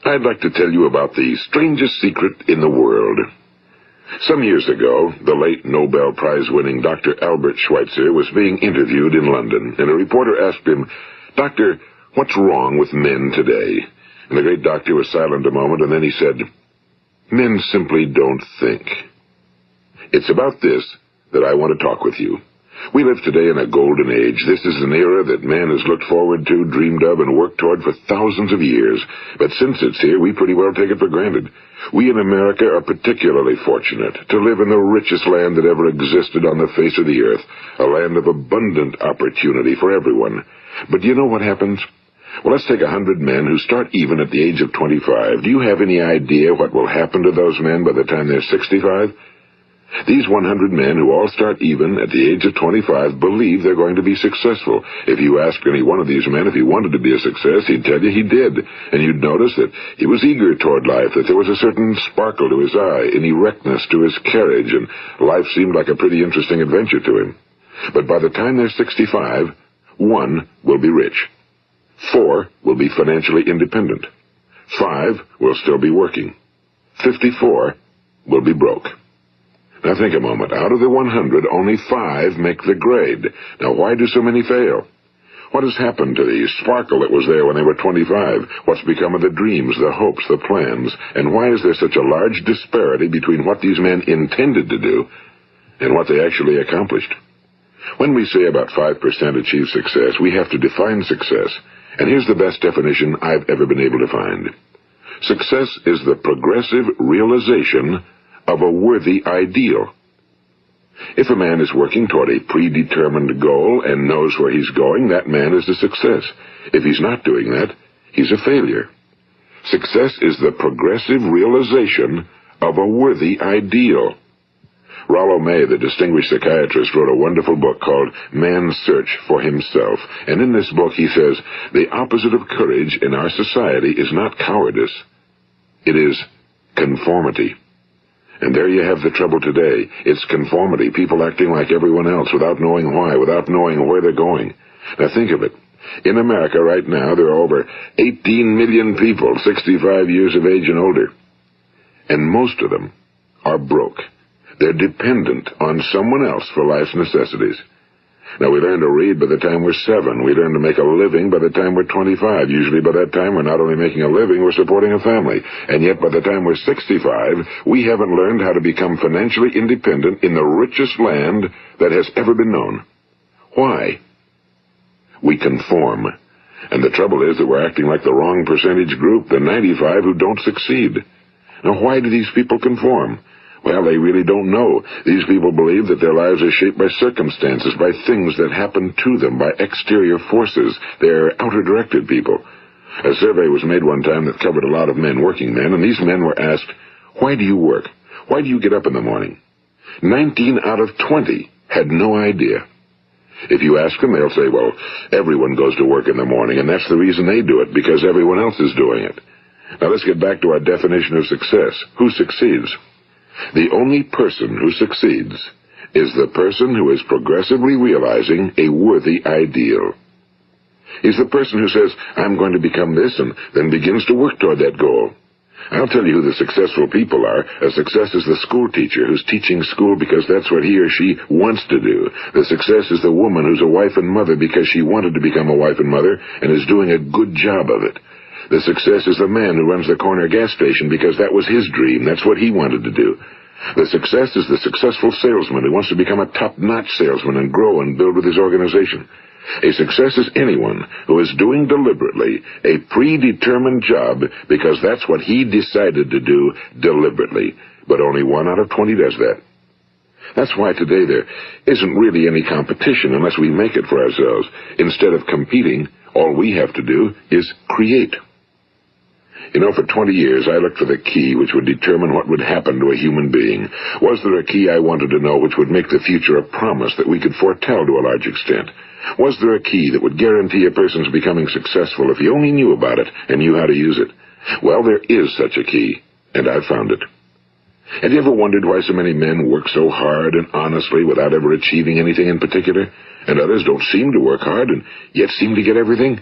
I'd like to tell you about the strangest secret in the world. Some years ago, the late Nobel Prize-winning Dr. Albert Schweitzer was being interviewed in London, and a reporter asked him, "Doctor, what's wrong with men today?" And the great doctor was silent a moment, and then he said, "Men simply don't think." It's about this that I want to talk with you. We live today in a golden age. This is an era that man has looked forward to, dreamed of, and worked toward for thousands of years. But since it's here, we pretty well take it for granted. We in America are particularly fortunate to live in the richest land that ever existed on the face of the earth, a land of abundant opportunity for everyone. But do you know what happens? Well, let's take 100 men who start even at the age of 25. Do you have any idea what will happen to those men by the time they're 65? These 100 men who all start even at the age of 25 believe they're going to be successful. If you ask any one of these men if he wanted to be a success, he'd tell you he did. And you'd notice that he was eager toward life, that there was a certain sparkle to his eye, an erectness to his carriage, and life seemed like a pretty interesting adventure to him. But by the time they're 65, 1 will be rich. 4 will be financially independent. 5 will still be working. 54 will be broke. Now think a moment. Out of the 100, only 5 make the grade. Now why do so many fail? What has happened to the sparkle that was there when they were 25? What's become of the dreams, the hopes, the plans? And why is there such a large disparity between what these men intended to do and what they actually accomplished? When we say about 5% achieve success, we have to define success. And here's the best definition I've ever been able to find. Success is the progressive realization of a worthy ideal. If a man is working toward a predetermined goal and knows where he's going, that man is a success. If he's not doing that, he's a failure. Success is the progressive realization of a worthy ideal. Rollo May, the distinguished psychiatrist, wrote a wonderful book called Man's Search for Himself. And in this book he says, the opposite of courage in our society is not cowardice. It is conformity. And there you have the trouble today. It's conformity, people acting like everyone else without knowing why, without knowing where they're going. Now think of it. In America right now, there are over 18 million people 65 years of age and older. And most of them are broke. They're dependent on someone else for life's necessities. Now, we learn to read by the time we're 7. We learn to make a living by the time we're 25. Usually by that time, we're not only making a living, we're supporting a family. And yet, by the time we're 65, we haven't learned how to become financially independent in the richest land that has ever been known. Why? We conform. And the trouble is that we're acting like the wrong percentage group, the 95 who don't succeed. Now, why do these people conform? Well, they really don't know. These people believe that their lives are shaped by circumstances, by things that happen to them, by exterior forces. They're outer-directed people. A survey was made one time that covered a lot of men, working men, and these men were asked, "Why do you work? Why do you get up in the morning?" 19 out of 20 had no idea. If you ask them, they'll say, well, everyone goes to work in the morning, and that's the reason they do it, because everyone else is doing it. Now let's get back to our definition of success. Who succeeds? The only person who succeeds is the person who is progressively realizing a worthy ideal. He's the person who says, I'm going to become this, and then begins to work toward that goal. I'll tell you who the successful people are. A success is the school teacher who's teaching school because that's what he or she wants to do. The success is the woman who's a wife and mother because she wanted to become a wife and mother and is doing a good job of it. The success is the man who runs the corner gas station because that was his dream. That's what he wanted to do. The success is the successful salesman who wants to become a top-notch salesman and grow and build with his organization. A success is anyone who is doing deliberately a predetermined job because that's what he decided to do deliberately. But only 1 out of 20 does that. That's why today there isn't really any competition unless we make it for ourselves. Instead of competing, all we have to do is create. You know, for 20 years, I looked for the key which would determine what would happen to a human being. Was there a key I wanted to know which would make the future a promise that we could foretell to a large extent? Was there a key that would guarantee a person's becoming successful if he only knew about it and knew how to use it? Well, there is such a key, and I've found it. Have you ever wondered why so many men work so hard and honestly without ever achieving anything in particular, and others don't seem to work hard and yet seem to get everything?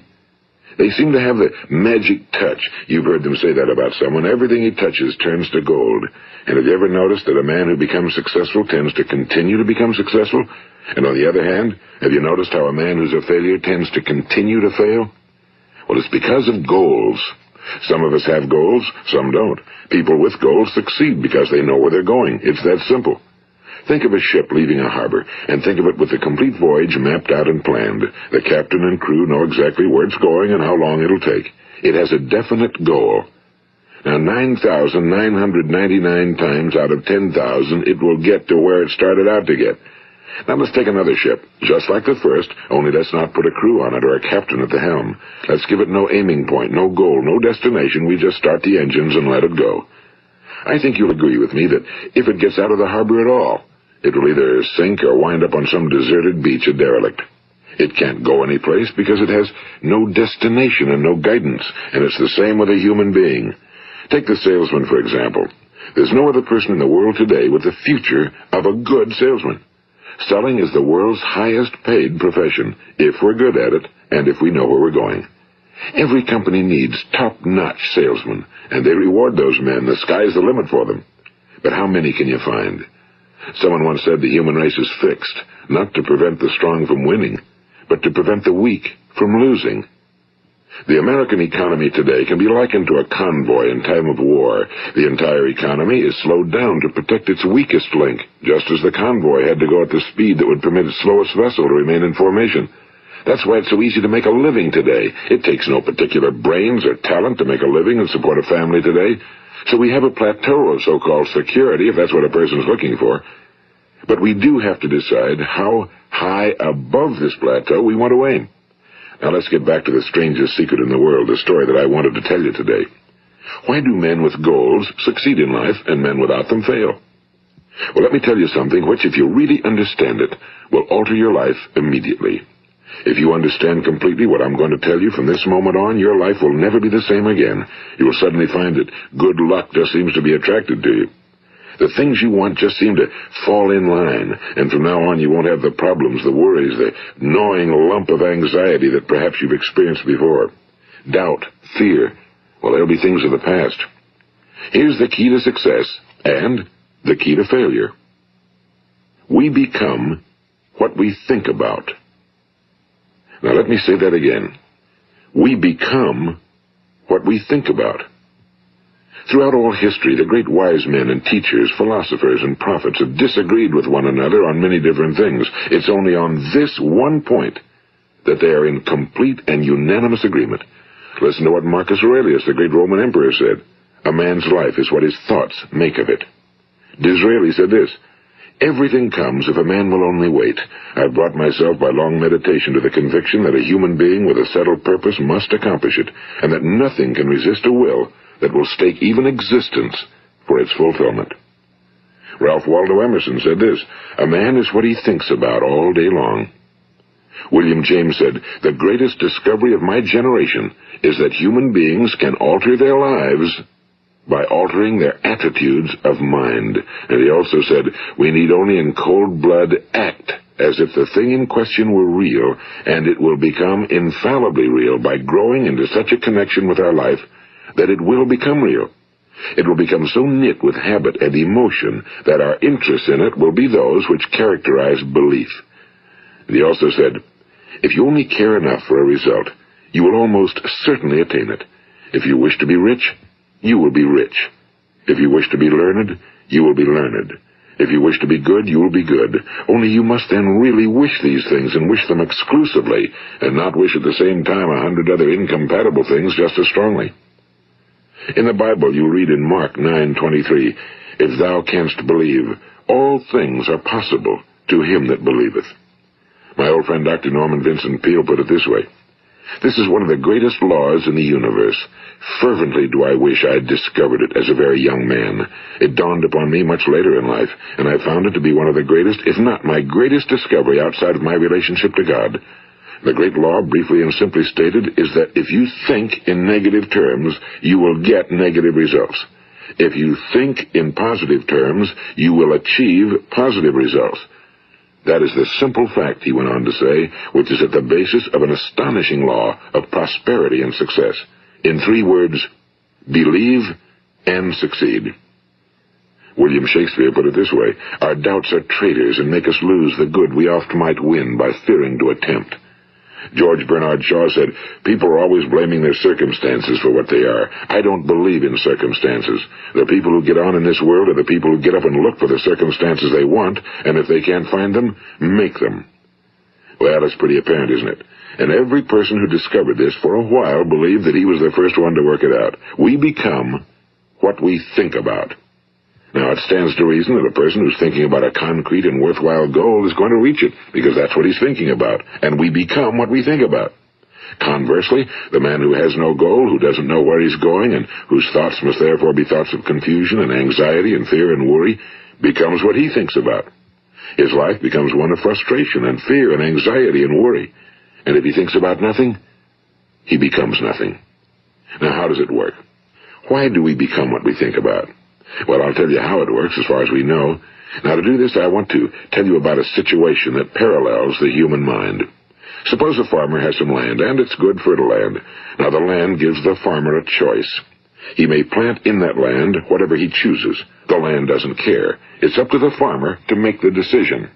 They seem to have the magic touch. You've heard them say that about someone. Everything he touches turns to gold. And have you ever noticed that a man who becomes successful tends to continue to become successful? And on the other hand, have you noticed how a man who's a failure tends to continue to fail? Well, it's because of goals. Some of us have goals, some don't. People with goals succeed because they know where they're going. It's that simple. Think of a ship leaving a harbor, and think of it with the complete voyage mapped out and planned. The captain and crew know exactly where it's going and how long it'll take. It has a definite goal. Now, 9,999 times out of 10,000, it will get to where it started out to get. Now, let's take another ship, just like the first, only let's not put a crew on it or a captain at the helm. Let's give it no aiming point, no goal, no destination. We just start the engines and let it go. I think you'll agree with me that if it gets out of the harbor at all, it will either sink or wind up on some deserted beach, a derelict. It can't go anyplace because it has no destination and no guidance, and it's the same with a human being. Take the salesman, for example. There's no other person in the world today with the future of a good salesman. Selling is the world's highest paid profession, if we're good at it and if we know where we're going. Every company needs top-notch salesmen, and they reward those men. The sky's the limit for them. But how many can you find? Someone once said the human race is fixed, not to prevent the strong from winning, but to prevent the weak from losing. The American economy today can be likened to a convoy in time of war. The entire economy is slowed down to protect its weakest link, just as the convoy had to go at the speed that would permit its slowest vessel to remain in formation. That's why it's so easy to make a living today. It takes no particular brains or talent to make a living and support a family today. So we have a plateau of so-called security, if that's what a person's looking for. But we do have to decide how high above this plateau we want to aim. Now let's get back to the strangest secret in the world, the story that I wanted to tell you today. Why do men with goals succeed in life and men without them fail? Well, let me tell you something which, if you really understand it, will alter your life immediately. If you understand completely what I'm going to tell you from this moment on, your life will never be the same again. You will suddenly find that good luck just seems to be attracted to you. The things you want just seem to fall in line, and from now on you won't have the problems, the worries, the gnawing lump of anxiety that perhaps you've experienced before. Doubt, fear, well, they'll be things of the past. Here's the key to success and the key to failure. We become what we think about. Now let me say that again. We become what we think about. Throughout all history, the great wise men and teachers, philosophers and prophets have disagreed with one another on many different things. It's only on this one point that they are in complete and unanimous agreement. Listen to what Marcus Aurelius, the great Roman emperor, said. A man's life is what his thoughts make of it. Disraeli said this. Everything comes if a man will only wait. I've brought myself by long meditation to the conviction that a human being with a settled purpose must accomplish it, and that nothing can resist a will that will stake even existence for its fulfillment. Ralph Waldo Emerson said this, a man is what he thinks about all day long. William James said, the greatest discovery of my generation is that human beings can alter their lives by altering their attitudes of mind. And he also said, we need only in cold blood act as if the thing in question were real, and it will become infallibly real by growing into such a connection with our life that it will become real. It will become so knit with habit and emotion that our interest in it will be those which characterize belief. And he also said, if you only care enough for a result, you will almost certainly attain it. If you wish to be rich, you will be rich. If you wish to be learned, you will be learned. If you wish to be good, you will be good. Only you must then really wish these things, and wish them exclusively, and not wish at the same time 100 other incompatible things just as strongly. In the Bible, you read in Mark 9:23, if thou canst believe, all things are possible to him that believeth. My old friend Dr. Norman Vincent Peale put it this way, this is one of the greatest laws in the universe. Fervently do I wish I had discovered it as a very young man. It dawned upon me much later in life, and I found it to be one of the greatest, if not my greatest discovery outside of my relationship to God. The great law, briefly and simply stated, is that if you think in negative terms, you will get negative results. If you think in positive terms, you will achieve positive results. That is the simple fact, he went on to say, which is at the basis of an astonishing law of prosperity and success. In 3 words, believe and succeed. William Shakespeare put it this way: our doubts are traitors and make us lose the good we oft might win by fearing to attempt. George Bernard Shaw said, people are always blaming their circumstances for what they are. I don't believe in circumstances. The people who get on in this world are the people who get up and look for the circumstances they want, and if they can't find them, make them. Well, it's pretty apparent, isn't it? And every person who discovered this for a while believed that he was the first one to work it out. We become what we think about. Now, it stands to reason that a person who's thinking about a concrete and worthwhile goal is going to reach it, because that's what he's thinking about, and we become what we think about. Conversely, the man who has no goal, who doesn't know where he's going, and whose thoughts must therefore be thoughts of confusion and anxiety and fear and worry, becomes what he thinks about. His life becomes one of frustration and fear and anxiety and worry. And if he thinks about nothing, he becomes nothing. Now, how does it work? Why do we become what we think about? Well, I'll tell you how it works as far as we know. Now, to do this, I want to tell you about a situation that parallels the human mind. Suppose a farmer has some land, and it's good fertile land. Now, the land gives the farmer a choice. He may plant in that land whatever he chooses. The land doesn't care. It's up to the farmer to make the decision.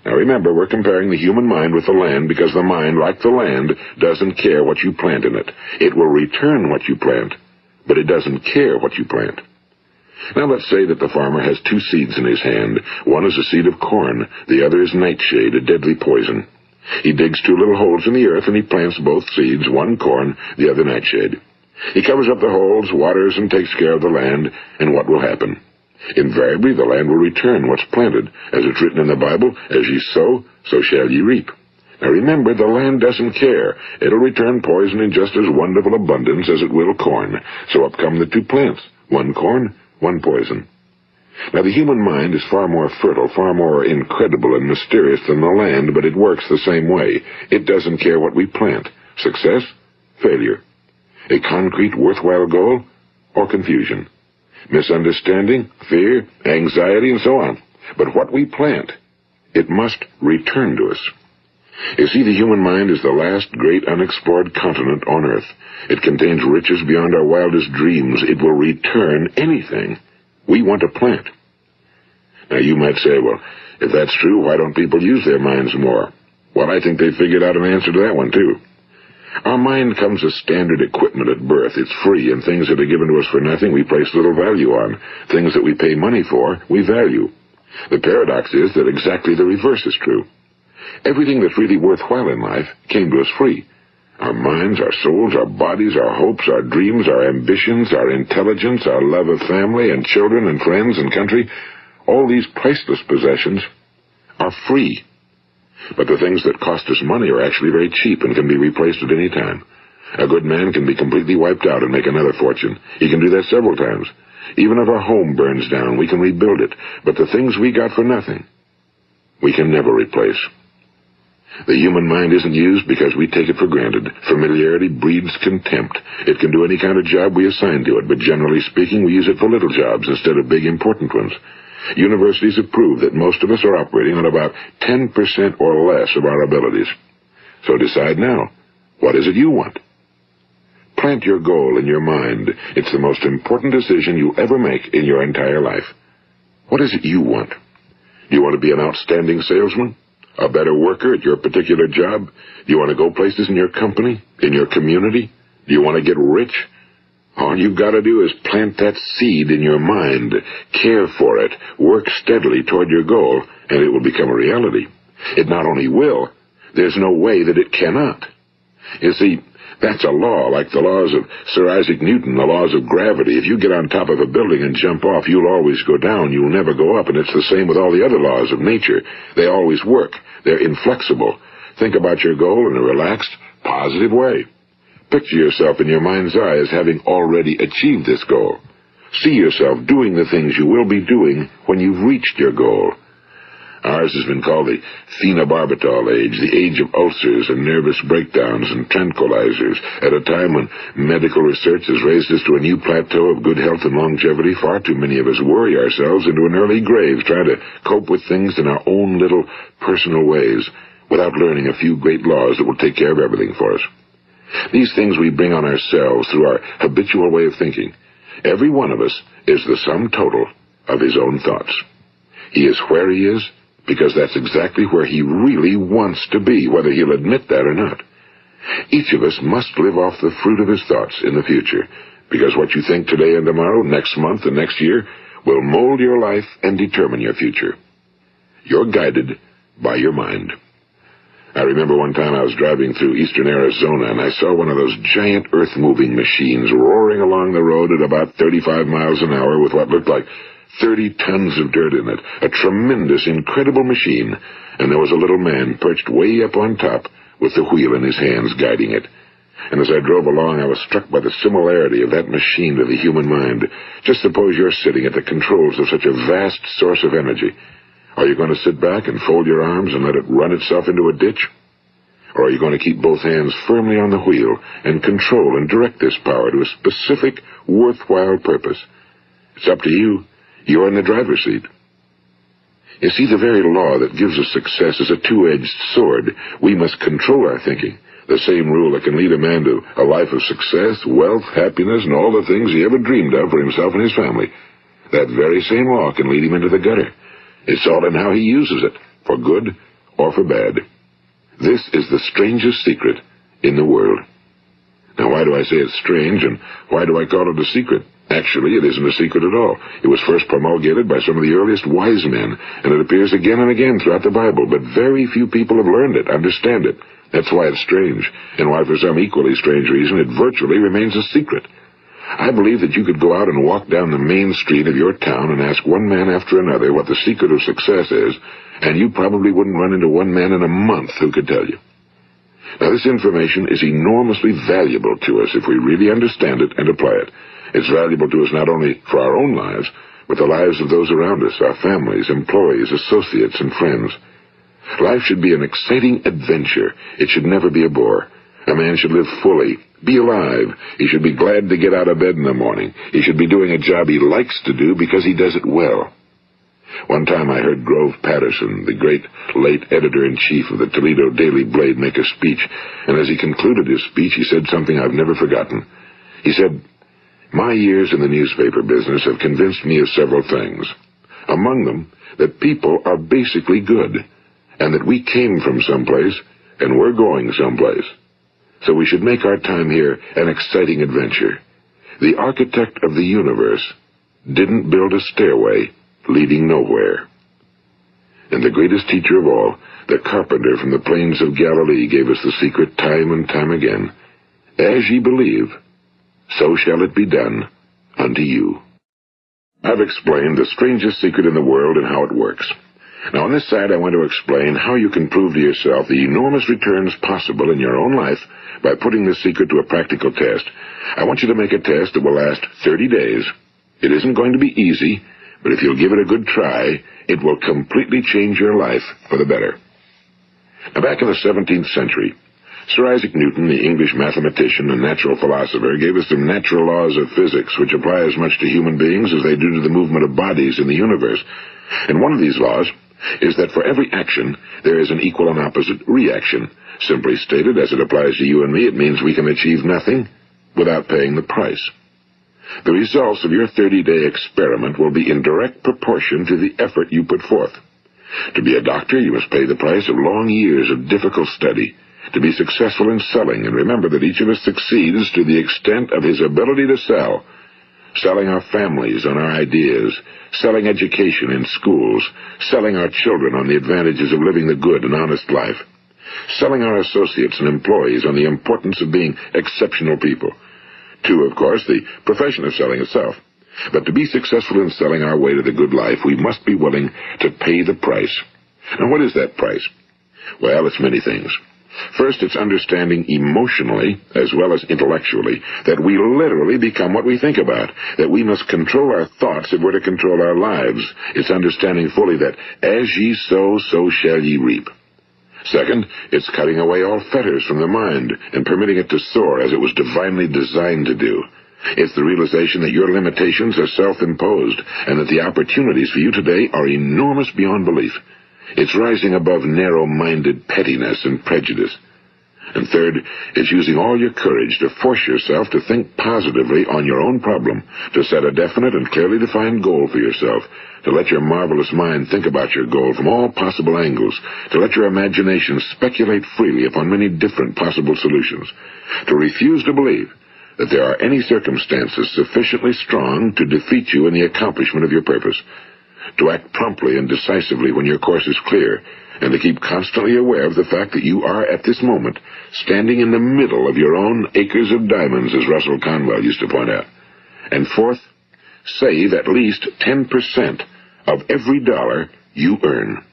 Now, remember, we're comparing the human mind with the land because the mind, like the land, doesn't care what you plant in it. It will return what you plant, but it doesn't care what you plant. Now let's say that the farmer has 2 seeds in his hand. One is a seed of corn, the other is nightshade, a deadly poison. He digs 2 little holes in the earth and he plants both seeds, one corn, the other nightshade. He covers up the holes, waters, and takes care of the land, and what will happen? Invariably the land will return what's planted. As it's written in the Bible, as ye sow, so shall ye reap. Now remember, the land doesn't care. It'll return poison in just as wonderful abundance as it will corn. So up come the 2 plants, one corn, one poison. Now, the human mind is far more fertile, far more incredible and mysterious than the land, but it works the same way. It doesn't care what we plant. Success, failure. A concrete, worthwhile goal, or confusion. Misunderstanding, fear, anxiety, and so on. But what we plant, it must return to us. You see, the human mind is the last great unexplored continent on Earth. It contains riches beyond our wildest dreams. It will return anything we want to plant. Now, you might say, well, if that's true, why don't people use their minds more? Well, I think they figured out an answer to that one, too. Our mind comes as standard equipment at birth. It's free, and things that are given to us for nothing we place little value on. Things that we pay money for, we value. The paradox is that exactly the reverse is true. Everything that's really worthwhile in life came to us free. Our minds, our souls, our bodies, our hopes, our dreams, our ambitions, our intelligence, our love of family and children and friends and country, all these priceless possessions are free. But the things that cost us money are actually very cheap and can be replaced at any time. A good man can be completely wiped out and make another fortune. He can do that several times. Even if our home burns down, we can rebuild it. But the things we got for nothing, we can never replace. The human mind isn't used because we take it for granted. Familiarity breeds contempt. It can do any kind of job we assign to it, but generally speaking, we use it for little jobs instead of big, important ones. Universities have proved that most of us are operating on about 10% or less of our abilities. So decide now, what is it you want? Plant your goal in your mind. It's the most important decision you'll ever make in your entire life. What is it you want? Do you want to be an outstanding salesman? A better worker at your particular job? Do you want to go places in your company? In your community? Do you want to get rich? All you've got to do is plant that seed in your mind, care for it, work steadily toward your goal, and it will become a reality. It not only will, there's no way that it cannot. You see, that's a law, like the laws of Sir Isaac Newton, the laws of gravity. If you get on top of a building and jump off, you'll always go down. You'll never go up, and it's the same with all the other laws of nature. They always work. They're inflexible. Think about your goal in a relaxed, positive way. Picture yourself in your mind's eye as having already achieved this goal. See yourself doing the things you will be doing when you've reached your goal. Ours has been called the phenobarbital age, the age of ulcers and nervous breakdowns and tranquilizers, at a time when medical research has raised us to a new plateau of good health and longevity. Far too many of us worry ourselves into an early grave trying to cope with things in our own little personal ways without learning a few great laws that will take care of everything for us. These things we bring on ourselves through our habitual way of thinking. Every one of us is the sum total of his own thoughts. He is where he is because that's exactly where he really wants to be, whether he'll admit that or not. Each of us must live off the fruit of his thoughts in the future, because what you think today and tomorrow, next month and next year, will mold your life and determine your future. You're guided by your mind. I remember one time I was driving through eastern Arizona, and I saw one of those giant earth-moving machines roaring along the road at about 35 miles an hour with what looked like 30 tons of dirt in it. A tremendous, incredible machine, and there was a little man perched way up on top with the wheel in his hands guiding it. And as I drove along, I was struck by the similarity of that machine to the human mind. Just suppose you're sitting at the controls of such a vast source of energy. Are you going to sit back and fold your arms and let it run itself into a ditch? Or are you going to keep both hands firmly on the wheel and control and direct this power to a specific, worthwhile purpose? It's up to you. You're in the driver's seat. You see, the very law that gives us success is a two-edged sword. We must control our thinking. The same rule that can lead a man to a life of success, wealth, happiness, and all the things he ever dreamed of for himself and his family. That very same law can lead him into the gutter. It's all in how he uses it, for good or for bad. This is the strangest secret in the world. Now, why do I say it's strange, and why do I call it a secret? Actually, it isn't a secret at all. It was first promulgated by some of the earliest wise men, and it appears again and again throughout the Bible, but very few people have learned it, understand it. That's why it's strange, and why for some equally strange reason it virtually remains a secret. I believe that you could go out and walk down the main street of your town and ask one man after another what the secret of success is, and you probably wouldn't run into one man in a month who could tell you. Now, this information is enormously valuable to us if we really understand it and apply it. It's valuable to us not only for our own lives, but the lives of those around us, our families, employees, associates, and friends. Life should be an exciting adventure. It should never be a bore. A man should live fully, be alive. He should be glad to get out of bed in the morning. He should be doing a job he likes to do because he does it well. One time I heard Grove Patterson, the great late editor-in-chief of the Toledo Daily Blade, make a speech, and as he concluded his speech, he said something I've never forgotten. He said, "My years in the newspaper business have convinced me of several things. Among them, that people are basically good, and that we came from someplace, and we're going someplace. So we should make our time here an exciting adventure. The architect of the universe didn't build a stairway leading nowhere." And the greatest teacher of all, the carpenter from the plains of Galilee, gave us the secret time and time again. As ye believe, so shall it be done unto you. I've explained the strangest secret in the world and how it works. Now, on this side, I want to explain how you can prove to yourself the enormous returns possible in your own life by putting this secret to a practical test. I want you to make a test that will last 30 days. It isn't going to be easy, but if you'll give it a good try, it will completely change your life for the better. Now, back in the 17th century, Sir Isaac Newton, the English mathematician and natural philosopher, gave us some natural laws of physics which apply as much to human beings as they do to the movement of bodies in the universe. And one of these laws is that for every action, there is an equal and opposite reaction. Simply stated, as it applies to you and me, it means we can achieve nothing without paying the price. The results of your 30-day experiment will be in direct proportion to the effort you put forth. To be a doctor, you must pay the price of long years of difficult study. To be successful in selling, and remember that each of us succeeds to the extent of his ability to sell. Selling our families on our ideas, selling education in schools, selling our children on the advantages of living the good and honest life, selling our associates and employees on the importance of being exceptional people. To, of course, the profession of selling itself. But to be successful in selling our way to the good life, we must be willing to pay the price. Now, what is that price? Well, it's many things. First, it's understanding emotionally, as well as intellectually, that we literally become what we think about, that we must control our thoughts if we're to control our lives. It's understanding fully that as ye sow, so shall ye reap. Second, it's cutting away all fetters from the mind and permitting it to soar as it was divinely designed to do. It's the realization that your limitations are self-imposed and that the opportunities for you today are enormous beyond belief. It's rising above narrow-minded pettiness and prejudice. And third, it's using all your courage to force yourself to think positively on your own problem, to set a definite and clearly defined goal for yourself, to let your marvelous mind think about your goal from all possible angles, to let your imagination speculate freely upon many different possible solutions, to refuse to believe that there are any circumstances sufficiently strong to defeat you in the accomplishment of your purpose, to act promptly and decisively when your course is clear, and to keep constantly aware of the fact that you are, at this moment, standing in the middle of your own acres of diamonds, as Russell Conwell used to point out. And fourth, save at least 10% of every dollar you earn.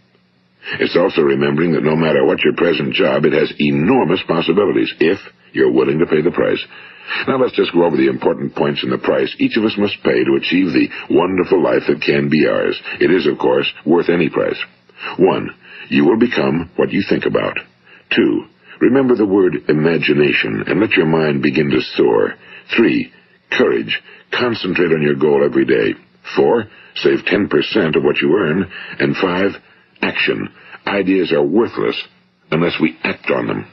It's also remembering that no matter what your present job, it has enormous possibilities, if you're willing to pay the price. Now let's just go over the important points in the price each of us must pay to achieve the wonderful life that can be ours. It is, of course, worth any price. 1. You will become what you think about. 2. Remember the word imagination and let your mind begin to soar. 3. Courage. Concentrate on your goal every day. 4. Save 10% of what you earn. And 5. Action. Ideas are worthless unless we act on them.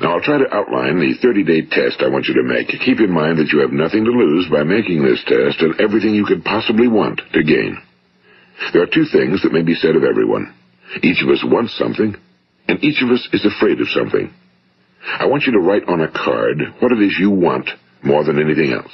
Now, I'll try to outline the 30-day test I want you to make. Keep in mind that you have nothing to lose by making this test and everything you could possibly want to gain. There are 2 things that may be said of everyone. Each of us wants something, and each of us is afraid of something. I want you to write on a card what it is you want more than anything else.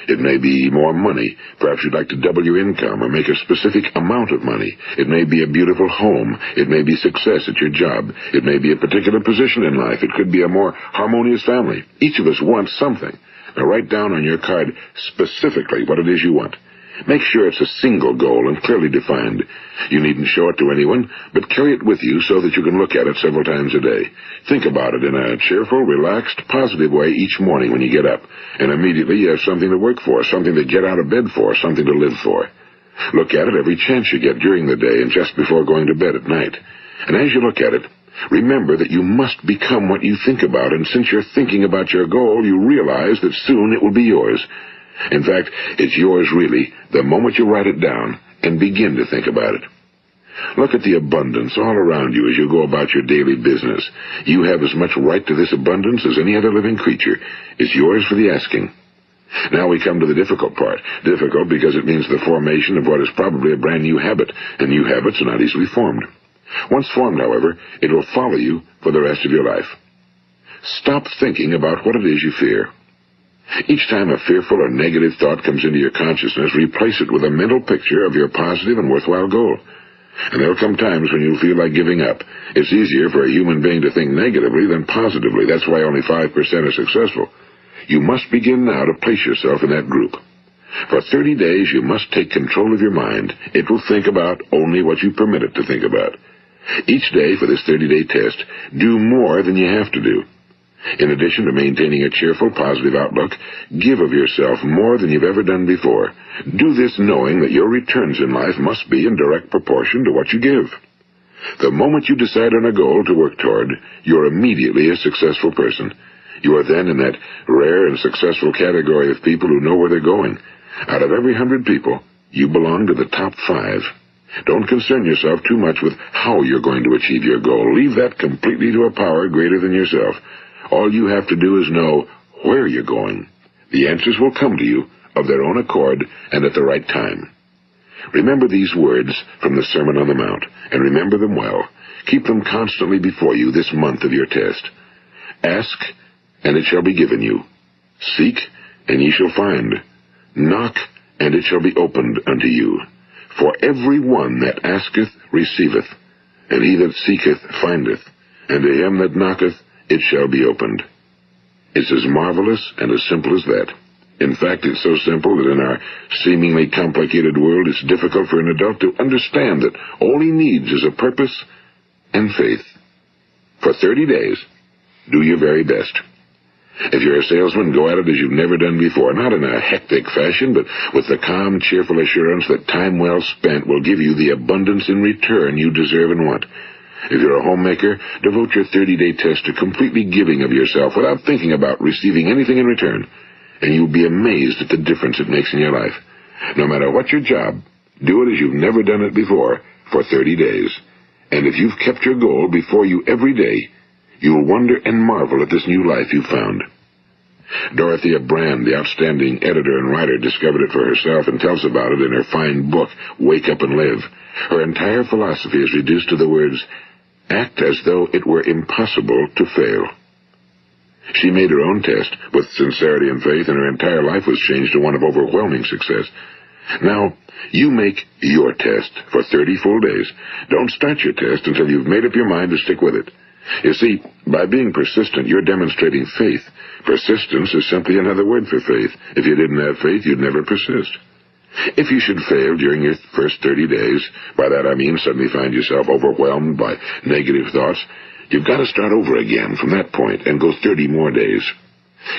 It may be more money. Perhaps you'd like to double your income or make a specific amount of money. It may be a beautiful home. It may be success at your job. It may be a particular position in life. It could be a more harmonious family. Each of us wants something. Now write down on your card specifically what it is you want. Make sure it's a single goal and clearly defined. You needn't show it to anyone, but carry it with you so that you can look at it several times a day. Think about it in a cheerful, relaxed, positive way each morning when you get up, and immediately you have something to work for, something to get out of bed for, something to live for. Look at it every chance you get during the day and just before going to bed at night. And as you look at it, remember that you must become what you think about, and since you're thinking about your goal, you realize that soon it will be yours. In fact, it's yours really the moment you write it down and begin to think about it. Look at the abundance all around you as you go about your daily business. You have as much right to this abundance as any other living creature. It's yours for the asking. Now we come to the difficult part. Difficult because it means the formation of what is probably a brand new habit, and new habits are not easily formed. Once formed, however, it will follow you for the rest of your life. Stop thinking about what it is you fear. Each time a fearful or negative thought comes into your consciousness, replace it with a mental picture of your positive and worthwhile goal. And there will come times when you'll feel like giving up. It's easier for a human being to think negatively than positively. That's why only 5% are successful. You must begin now to place yourself in that group. For 30 days, you must take control of your mind. It will think about only what you permit it to think about. Each day for this 30-day test, do more than you have to do. In addition to maintaining a cheerful, positive outlook, give of yourself more than you've ever done before. Do this knowing that your returns in life must be in direct proportion to what you give. The moment you decide on a goal to work toward, you're immediately a successful person. You are then in that rare and successful category of people who know where they're going. Out of every 100 people, you belong to the top 5. Don't concern yourself too much with how you're going to achieve your goal. Leave that completely to a power greater than yourself. All you have to do is know where you're going. The answers will come to you of their own accord and at the right time. Remember these words from the Sermon on the Mount, and remember them well. Keep them constantly before you this month of your test. Ask, and it shall be given you. Seek, and ye shall find. Knock, and it shall be opened unto you. For every one that asketh receiveth, and he that seeketh findeth, and to him that knocketh it shall be opened. It's as marvelous and as simple as that. In fact, it's so simple that in our seemingly complicated world, it's difficult for an adult to understand that all he needs is a purpose and faith. For 30 days, do your very best. If you're a salesman, go at it as you've never done before, not in a hectic fashion, but with the calm, cheerful assurance that time well spent will give you the abundance in return you deserve and want. If you're a homemaker, devote your 30-day test to completely giving of yourself without thinking about receiving anything in return, and you'll be amazed at the difference it makes in your life. No matter what your job, do it as you've never done it before for 30 days. And if you've kept your goal before you every day, you'll wonder and marvel at this new life you've found. Dorothea Brand, the outstanding editor and writer, discovered it for herself and tells about it in her fine book, Wake Up and Live. Her entire philosophy is reduced to the words, act as though it were impossible to fail. She made her own test with sincerity and faith, and her entire life was changed to one of overwhelming success. Now, you make your test for 30 full days. Don't start your test until you've made up your mind to stick with it. You see, by being persistent, you're demonstrating faith. Persistence is simply another word for faith. If you didn't have faith, you'd never persist. If you should fail during your first 30 days, by that I mean suddenly find yourself overwhelmed by negative thoughts, you've got to start over again from that point and go 30 more days.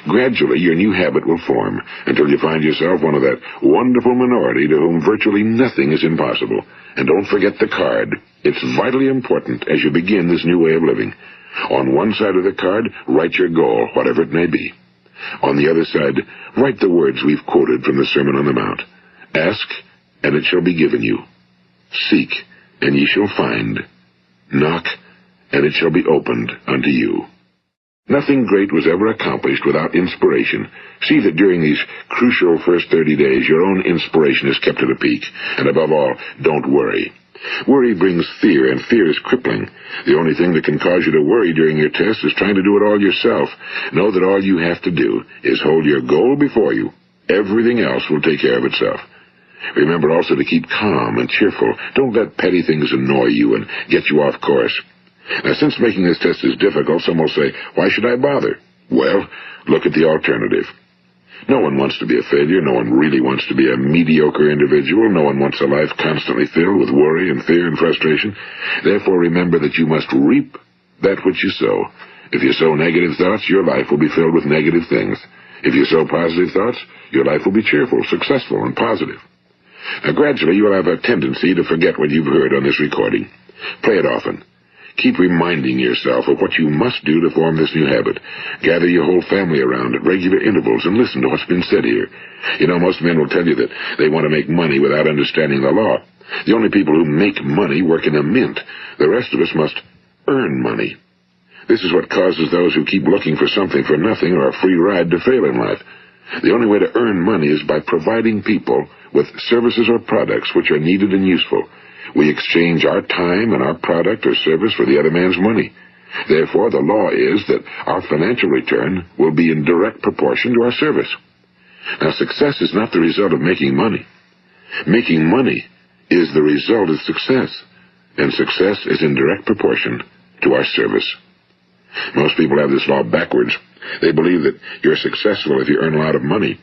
Gradually, your new habit will form until you find yourself one of that wonderful minority to whom virtually nothing is impossible. And don't forget the card. It's vitally important as you begin this new way of living. On one side of the card, write your goal, whatever it may be. On the other side, write the words we've quoted from the Sermon on the Mount. Ask, and it shall be given you. Seek, and ye shall find. Knock, and it shall be opened unto you. Nothing great was ever accomplished without inspiration. See that during these crucial first 30 days, your own inspiration is kept at a peak. And above all, don't worry. Worry brings fear, and fear is crippling. The only thing that can cause you to worry during your test is trying to do it all yourself. Know that all you have to do is hold your goal before you. Everything else will take care of itself. Remember also to keep calm and cheerful. Don't let petty things annoy you and get you off course. Now, since making this test is difficult, some will say, why should I bother? Well, look at the alternative. No one wants to be a failure. No one really wants to be a mediocre individual. No one wants a life constantly filled with worry and fear and frustration. Therefore, remember that you must reap that which you sow. If you sow negative thoughts, your life will be filled with negative things. If you sow positive thoughts, your life will be cheerful, successful, and positive. Now, gradually, you will have a tendency to forget what you've heard on this recording. Play it often. Keep reminding yourself of what you must do to form this new habit. Gather your whole family around at regular intervals and listen to what's been said here. You know, most men will tell you that they want to make money without understanding the law. The only people who make money work in a mint. The rest of us must earn money. This is what causes those who keep looking for something for nothing or a free ride to fail in life. The only way to earn money is by providing people with services or products which are needed and useful. We exchange our time and our product or service for the other man's money. Therefore, the law is that our financial return will be in direct proportion to our service. Now, success is not the result of making money. Making money is the result of success, and success is in direct proportion to our service. Most people have this law backwards. They believe that you're successful if you earn a lot of money.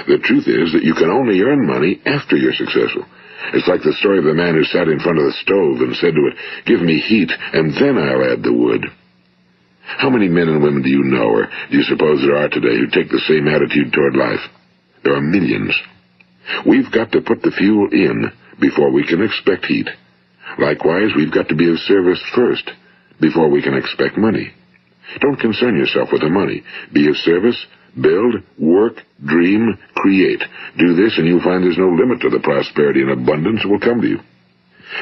The truth is that you can only earn money after you're successful. It's like the story of the man who sat in front of the stove and said to it, "Give me heat, and then I'll add the wood." How many men and women do you know, or do you suppose there are today, who take the same attitude toward life? There are millions. We've got to put the fuel in before we can expect heat. Likewise, we've got to be of service first before we can expect money. Don't concern yourself with the money. Be of service. Build, work, dream, create. Do this, and you'll find there's no limit to the prosperity and abundance that will come to you.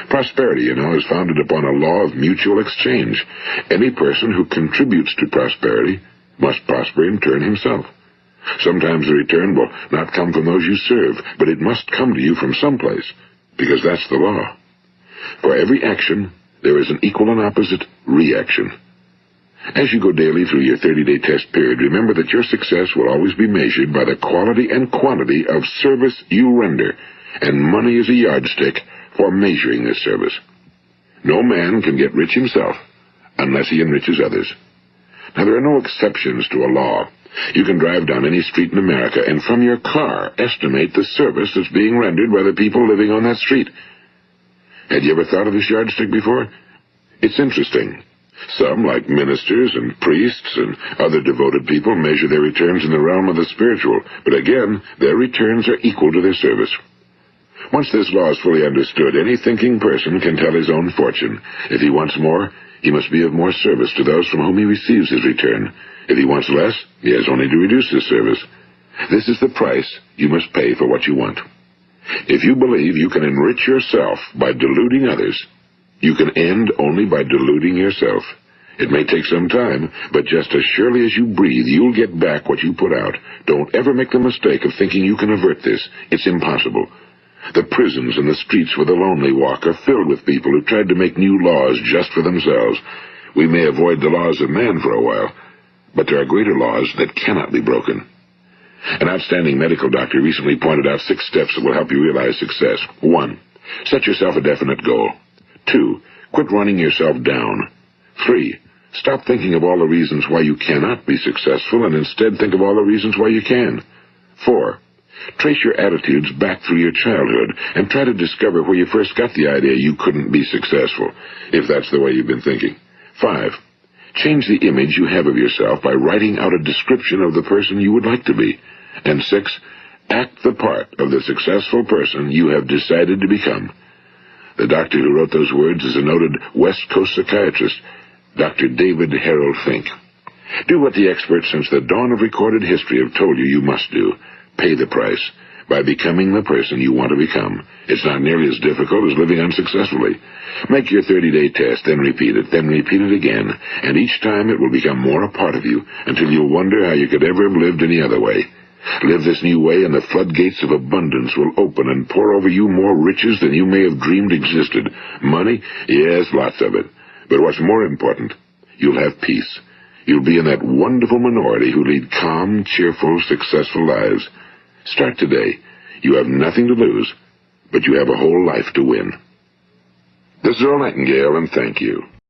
Prosperity, you know, is founded upon a law of mutual exchange. Any person who contributes to prosperity must prosper in turn himself. Sometimes the return will not come from those you serve, but it must come to you from someplace, because that's the law. For every action, there is an equal and opposite reaction. As you go daily through your 30-day test period, remember that your success will always be measured by the quality and quantity of service you render, and money is a yardstick for measuring this service. No man can get rich himself unless he enriches others. Now, there are no exceptions to a law. You can drive down any street in America and from your car estimate the service that's being rendered by the people living on that street. Had you ever thought of this yardstick before? It's interesting. Some, like ministers and priests and other devoted people, measure their returns in the realm of the spiritual, but again, their returns are equal to their service. Once this law is fully understood, any thinking person can tell his own fortune. If he wants more, he must be of more service to those from whom he receives his return. If he wants less, he has only to reduce his service. This is the price you must pay for what you want. If you believe you can enrich yourself by deluding others, you can end only by deluding yourself. It may take some time, but just as surely as you breathe, you'll get back what you put out. Don't ever make the mistake of thinking you can avert this. It's impossible. The prisons and the streets where the lonely walk are filled with people who tried to make new laws just for themselves. We may avoid the laws of man for a while, but there are greater laws that cannot be broken. An outstanding medical doctor recently pointed out 6 steps that will help you realize success. 1. Set yourself a definite goal. 2. Quit running yourself down. 3. Stop thinking of all the reasons why you cannot be successful and instead think of all the reasons why you can. 4. Trace your attitudes back through your childhood and try to discover where you first got the idea you couldn't be successful, if that's the way you've been thinking. 5. Change the image you have of yourself by writing out a description of the person you would like to be. And 6. Act the part of the successful person you have decided to become. The doctor who wrote those words is a noted West Coast psychiatrist, Dr. David Harold Fink. Do what the experts since the dawn of recorded history have told you must do. Pay the price by becoming the person you want to become. It's not nearly as difficult as living unsuccessfully. Make your 30-day test, then repeat it again, and each time it will become more a part of you until you'll wonder how you could ever have lived any other way. Live this new way, and the floodgates of abundance will open and pour over you more riches than you may have dreamed existed. Money? Yes, lots of it. But what's more important, you'll have peace. You'll be in that wonderful minority who lead calm, cheerful, successful lives. Start today. You have nothing to lose, but you have a whole life to win. This is Earl Nightingale, and thank you.